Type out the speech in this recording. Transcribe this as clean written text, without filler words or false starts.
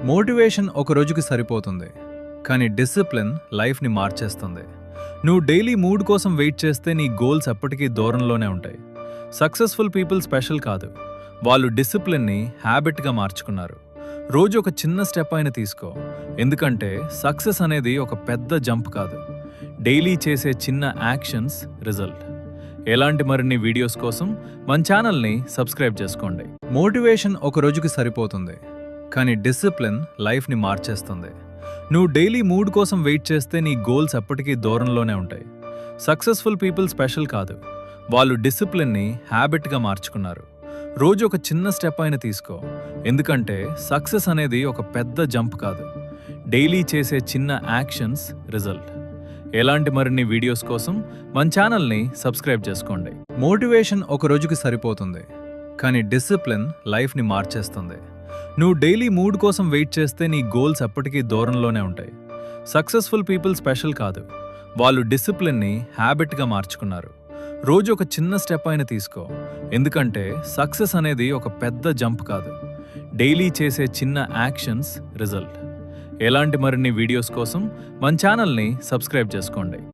Motivation ఒక రోజుకి సరిపోతుంది, కానీ డిసిప్లిన్ లైఫ్ని మార్చేస్తుంది. నువ్వు డైలీ మూడ్ కోసం వెయిట్ చేస్తే నీ గోల్స్ ఎప్పటికీ దూరంలోనే ఉంటాయి. సక్సెస్ఫుల్ పీపుల్ స్పెషల్ కాదు, వాళ్ళు డిసిప్లిన్ని హ్యాబిట్గా మార్చుకున్నారు. రోజు ఒక చిన్న స్టెప్ అయినా తీసుకో, ఎందుకంటే సక్సెస్ అనేది ఒక పెద్ద జంప్ కాదు, డైలీ చేసే చిన్న యాక్షన్స్ రిజల్ట్. ఎలాంటి మరిన్ని వీడియోస్ కోసం మన ఛానల్ని సబ్స్క్రైబ్ చేసుకోండి. మోటివేషన్ ఒక రోజుకి సరిపోతుంది, కానీ డిసిప్లిన్ లైఫ్ని మార్చేస్తుంది. నువ్వు డైలీ మూడ్ కోసం వెయిట్ చేస్తే నీ గోల్స్ ఎప్పటికీ దూరంలోనే ఉంటాయి. సక్సెస్ఫుల్ పీపుల్ స్పెషల్ కాదు, వాళ్ళు డిసిప్లిన్ని హ్యాబిట్గా మార్చుకున్నారు. రోజు ఒక చిన్న స్టెప్ అయినా తీసుకో, ఎందుకంటే సక్సెస్ అనేది ఒక పెద్ద జంప్ కాదు, డైలీ చేసే చిన్న యాక్షన్స్ రిజల్ట్. ఎలాంటి మరిన్ని వీడియోస్ కోసం మన ఛానల్ని సబ్స్క్రైబ్ చేసుకోండి. మోటివేషన్ ఒక రోజుకి సరిపోతుంది, కానీ డిసిప్లిన్ లైఫ్ని మార్చేస్తుంది. నువ్వు డైలీ మూడ్ కోసం వెయిట్ చేస్తే నీ గోల్స్ ఎప్పటికీ దూరంలోనే ఉంటాయి. సక్సెస్ఫుల్ పీపుల్ స్పెషల్ కాదు, వాళ్ళు డిసిప్లిన్ని హ్యాబిట్గా మార్చుకున్నారు. రోజు ఒక చిన్న స్టెప్ అయినా తీసుకో, ఎందుకంటే సక్సెస్ అనేది ఒక పెద్ద జంప్ కాదు, డైలీ చేసే చిన్న యాక్షన్స్ రిజల్ట్. ఎలాంటి మరిన్ని వీడియోస్ కోసం మన ఛానల్ని సబ్స్క్రైబ్ చేసుకోండి.